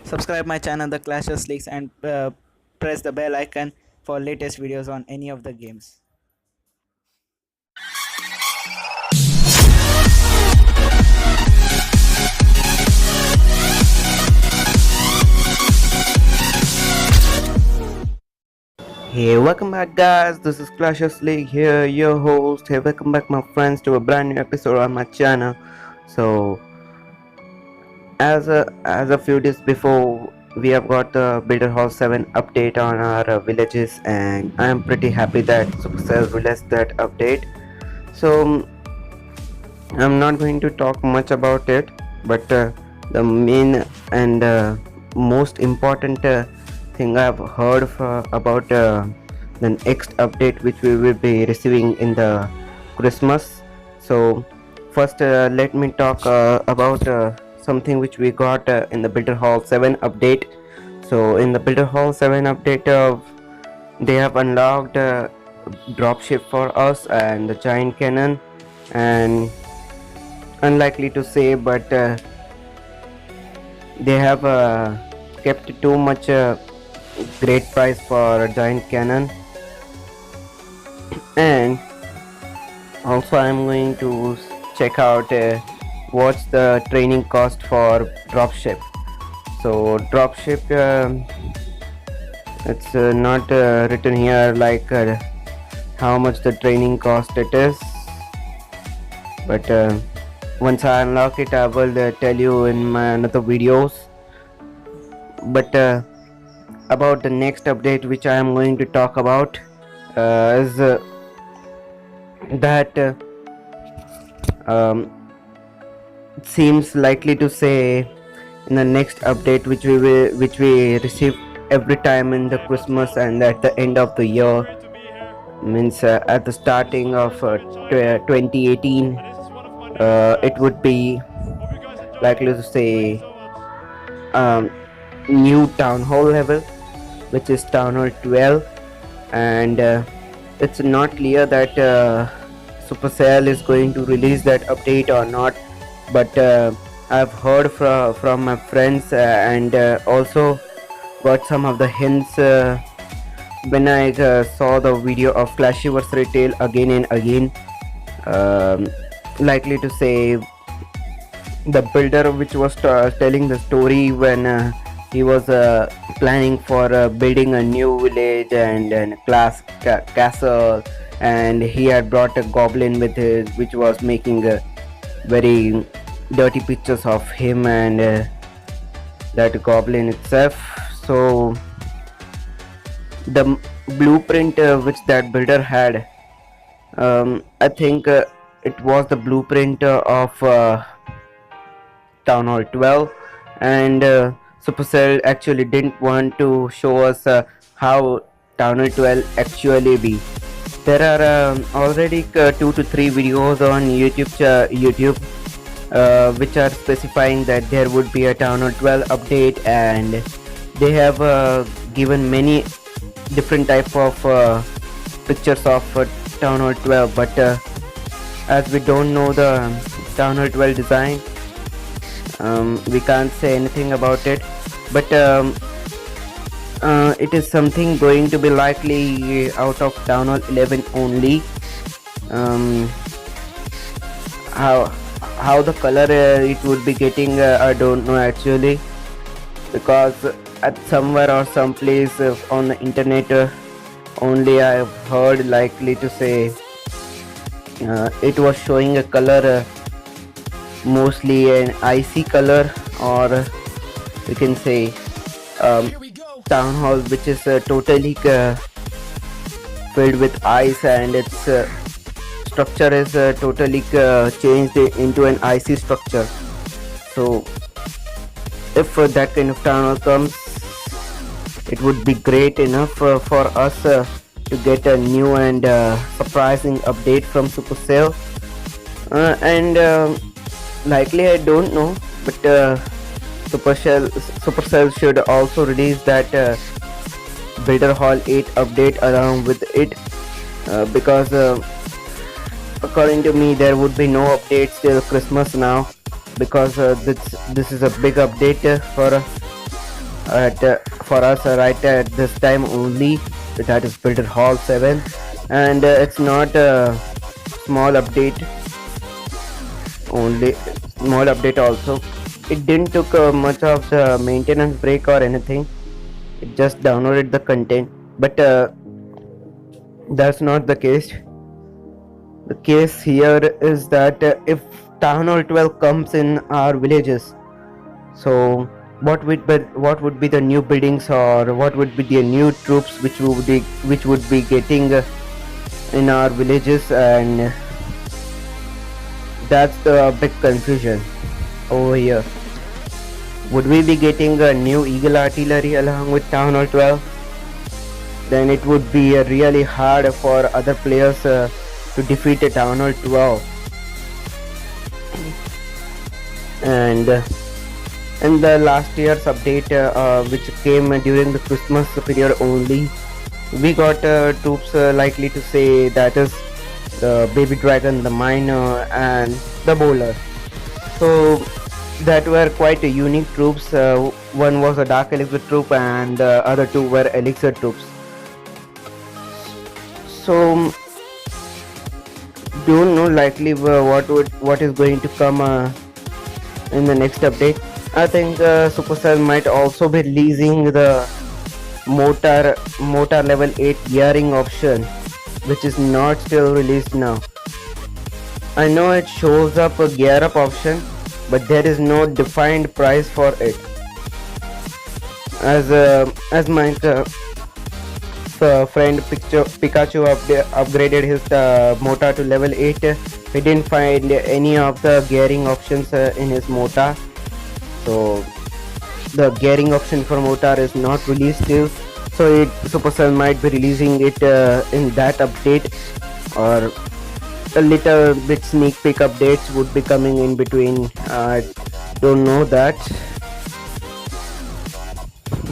Subscribe my channel The Clashes Leaks and press the bell icon for latest videos on any of the games. Hey, welcome back, guys. This is Clashes League here, your host. Hey, welcome back, my friends, to a brand new episode on my channel. So, as a few days before, we have got the Builder Hall 7 update on our villages, and I am pretty happy that Supercell released that update. So, I'm not going to talk much about it, but the main and most important thing I've heard about the next update which we will be receiving in the Christmas. So first let me talk about something which we got in the Builder Hall 7 update. So in the Builder Hall 7 update, they have unlocked dropship for us and the giant cannon, and unlikely to say, but they have kept too much great price for a giant cannon. And also I'm going to check out what's the training cost for dropship. So dropship, it's not written here like how much the training cost it is, but once I unlock it I will tell you in my another videos. But about the next update which I am going to talk about is that it seems likely to say in the next update which we receive every time in the Christmas and at the end of the year, means at the starting of 2018, it would be likely to say new town hall level, which is town hall 12, and it's not clear that Supercell is going to release that update or not, but I've heard from my friends and also got some of the hints when I saw the video of Clashy vs Retail again and again. Likely to say the builder which was telling the story when he was planning for building a new village and castle, and he had brought a goblin with his, which was making very dirty pictures of him and that goblin itself. So the blueprint which that builder had, I think it was the blueprint of Town Hall 12, and Supercell actually didn't want to show us how Town Hall 12 actually be. There are already 2 to 3 videos on YouTube which are specifying that there would be a Town Hall 12 update, and they have given many different type of pictures of Town Hall 12, but as we don't know the Town Hall 12 design, we can't say anything about it. But it is something going to be likely out of Town Hall 11 only. How the color it would be getting, I don't know actually, because at somewhere or some place on the internet only I have heard likely to say it was showing a color, mostly an icy color, or we can say town hall which is totally filled with ice, and its structure is totally changed into an icy structure. So if that kind of town hall comes, it would be great enough for us to get a new and surprising update from Supercell, and likely I don't know, but Supercell should also release that Builder Hall 8 update along with it, because according to me there would be no updates till Christmas now, because this is a big update for at for us right at this time only. That is built at Hall 7, and it's not a small update only. Small update also. It didn't took much of the maintenance break or anything. It just downloaded the content, but that's not the case. The case here is that if Town Hall 12 comes in our villages, so what would be the new buildings, or what would be the new troops which would be getting in our villages, and that's the big confusion over here. Would we be getting a new Eagle artillery along with Town Hall 12? Then it would be really hard for other players to defeat a Town Hall 12. And in the last year's update, which came during the Christmas period only, we got troops likely to say, that is the baby dragon, the miner, and the bowler. So that were quite unique troops. One was a dark elixir troop, and the other two were elixir troops. So don't know likely what is going to come in the next update. I think Supercell might also be releasing the motor level 8 gearing option, which is not still released now. I know it shows up a gear up option, but there is no defined price for it. As my friend Pikachu upgraded his motor to level 8, he didn't find any of the gearing options in his motor. So the gearing option for motor is not released still. So Supercell might be releasing it in that update, or a little bit sneak peek updates would be coming in between. I don't know that,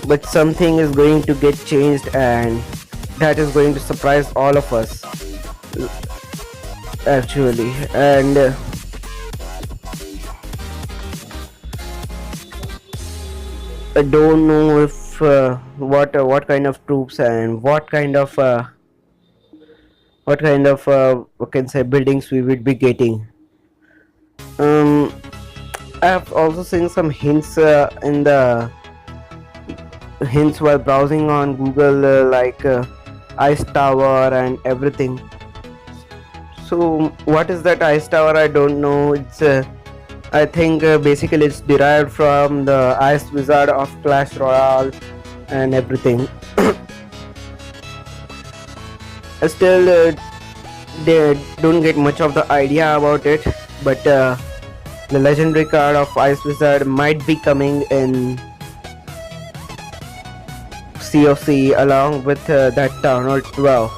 but something is going to get changed, and that is going to surprise all of us actually. And I don't know if what kind of troops and what kind of we can say buildings we would be getting. I have also seen some hints in the hints while browsing on Google, like ice tower and everything. So what is that ice tower? I don't know. It's I think basically it's derived from the ice wizard of Clash Royale and everything. Still they don't get much of the idea about it, but the legendary card of Ice Wizard might be coming in COC along with that Town Hall 12,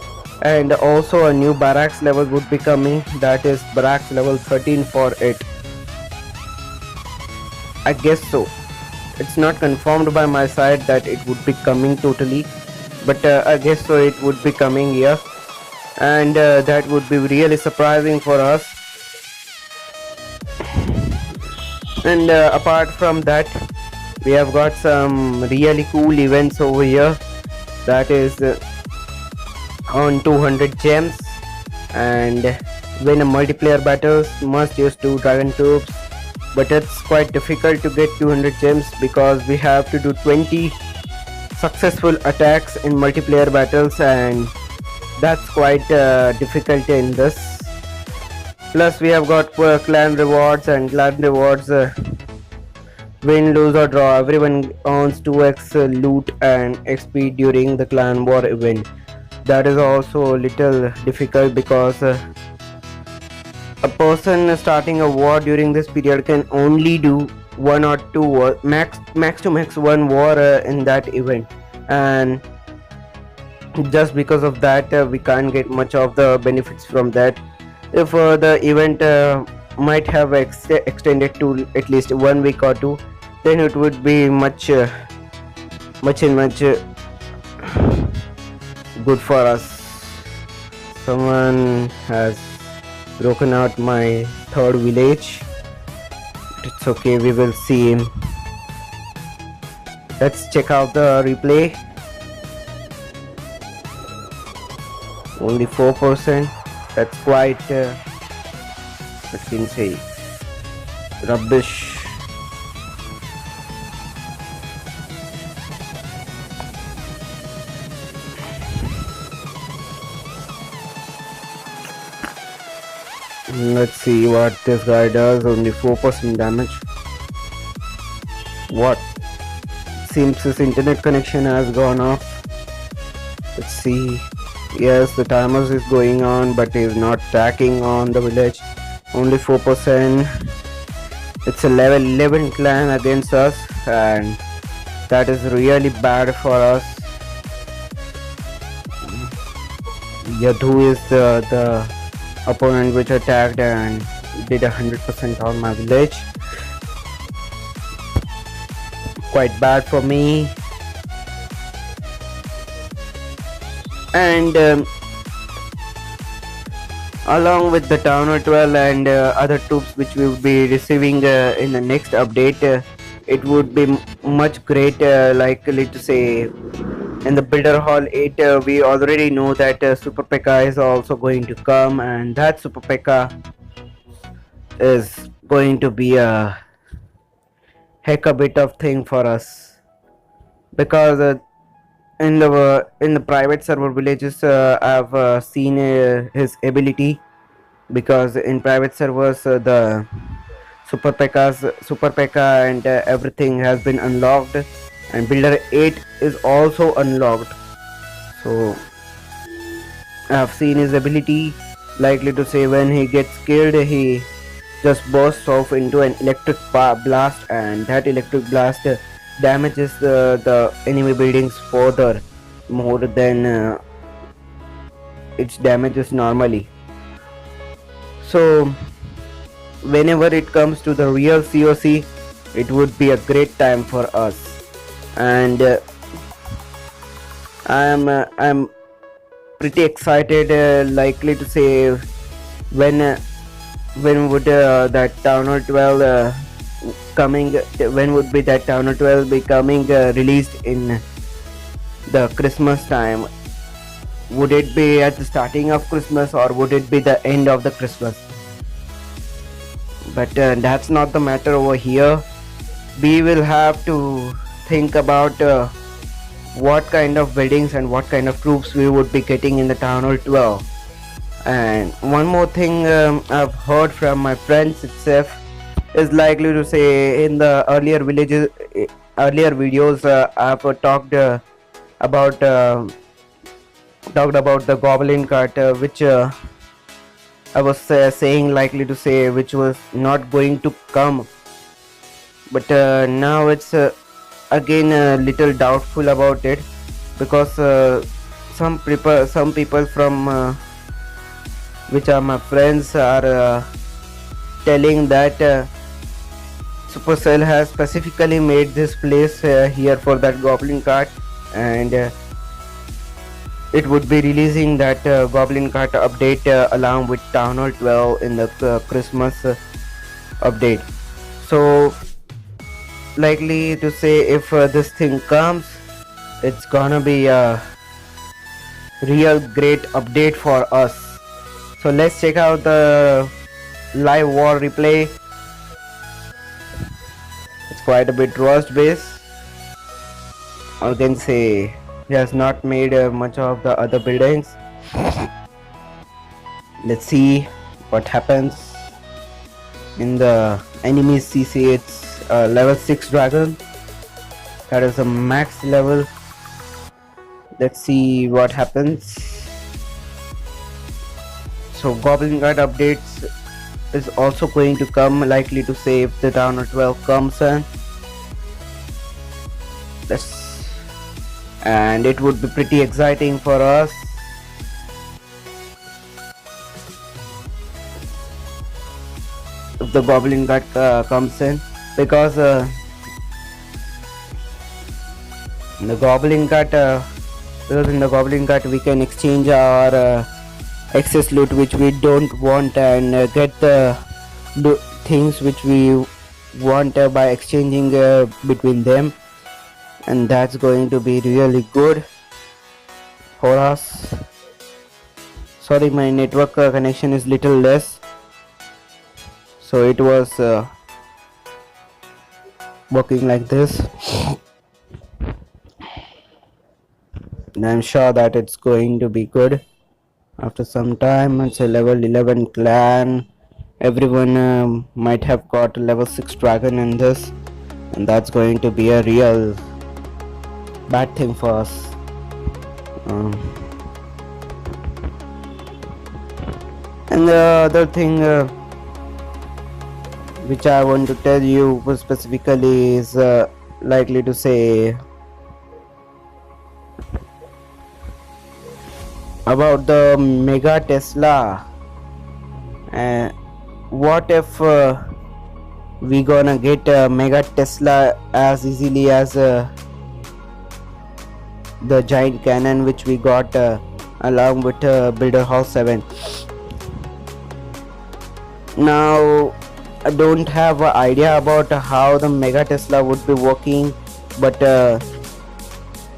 and also a new barracks level would be coming, that is barracks level 13 for it. I guess so. It's not confirmed by my side that it would be coming totally, but I guess so it would be coming here, and that would be really surprising for us. And apart from that, we have got some really cool events over here, that is on 200 gems, and win a multiplayer battles must use 2 dragon tubes, but it's quite difficult to get 200 gems because we have to do 20 successful attacks in multiplayer battles, and that's quite difficult in this. Plus we have got clan rewards, and clan rewards win, lose or draw, everyone earns 2x loot and XP during the clan war event. That is also a little difficult because a person starting a war during this period can only do 1 or 2 max to max 1 war in that event, and just because of that we can't get much of the benefits from that. If the event might have extended to at least 1 week or 2, then it would be much good for us. Someone has broken out my 3rd village. It's okay, we will see him. Let's check out the replay. Only 4%. That's quite, what can you say, rubbish. Let's see what this guy does. Only 4% damage. What? Seems his internet connection has gone off. Let's see. Yes, the timer is going on, but he's not attacking on the village. Only 4%. It's a level 11 clan against us, and that is really bad for us. Yadhu is the opponent which attacked and did 100% on my village. Quite bad for me. And along with the Tower 12 and other troops which we will be receiving in the next update, it would be much great, likely to say, in the Builder Hall 8 we already know that Super P.E.K.K.A is also going to come, and that Super P.E.K.K.A is going to be a heck a bit of thing for us, because in the private server villages I've seen his ability, because in private servers the Super P.E.K.K.A and everything has been unlocked, and Builder 8 is also unlocked. So I've seen his ability, likely to say when he gets killed he just bursts off into an electric blast, and that electric blast damages the enemy buildings further more than its damages normally. So whenever it comes to the real COC, it would be a great time for us, and I'm pretty excited, likely to say, when would that Tower 12 coming, when would be that Tower 12 be coming released in the Christmas time? Would it be at the starting of Christmas, or would it be the end of the Christmas? But that's not the matter over here. We will have to think about what kind of buildings and what kind of troops we would be getting in the Tower 12. And one more thing I've heard from my friends itself is, likely to say, in the earlier videos I've talked about the goblin cart, which I was saying, likely to say, which was not going to come, but now it's again a little doubtful about it, because some people from which are my friends are telling that Supercell has specifically made this place here for that goblin cart, and it would be releasing that goblin cart update along with Tower 12 in the Christmas update. So likely to say, if this thing comes, it's gonna be a real great update for us. So let's check out the live war replay. It's quite a bit rust base, or can say he has not made much of the other buildings. Let's see what happens in the enemy CC. It's level 6 dragon, that is a max level. Let's see what happens. So goblin guard updates is also going to come, likely to say, if the Tower 12 comes in. And it would be pretty exciting for us. If the goblin guard comes in, because in the goblin guard we can exchange our excess loot which we don't want, and get the things which we want by exchanging between them. and that's going to be really good for us. Sorry, my network connection is little less, so it was working like this, and I'm sure that it's going to be good. After some time, it's a level 11 clan. Everyone might have got a level 6 dragon in this, and that's going to be a real bad thing for us. um, and the other thing which I want to tell you specifically is likely to say about the Mega Tesla. What if we gonna get a Mega Tesla as easily as the giant cannon which we got along with Builder House 7? Now I don't have an idea about how the Mega Tesla would be working, but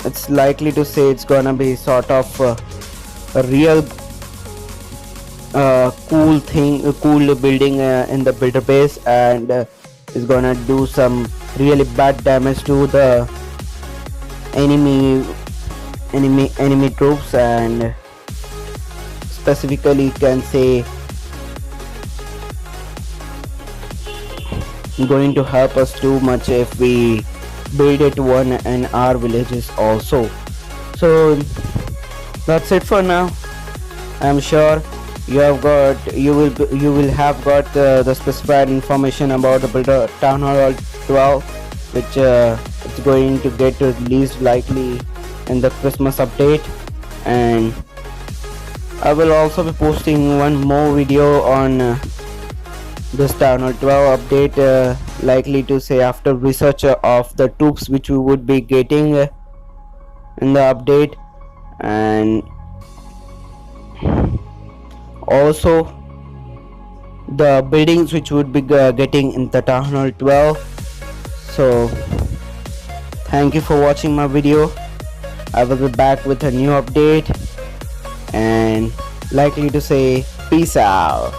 it's likely to say it's gonna be sort of a real cool thing, a cool building in the builder base, and is gonna do some really bad damage to the enemy troops, and specifically can say going to help us too much if we build it one in our villages also. So that's it for now. I'm sure you will have got the specified information about the builder town hall 12, which it's going to get released likely in the Christmas update, and I will also be posting one more video on this town hall 12 update, likely to say after research of the troops which we would be getting in the update, and also the buildings which would be getting in the town hall 12. So thank you for watching my video. I will be back with a new update, and likely to say peace out.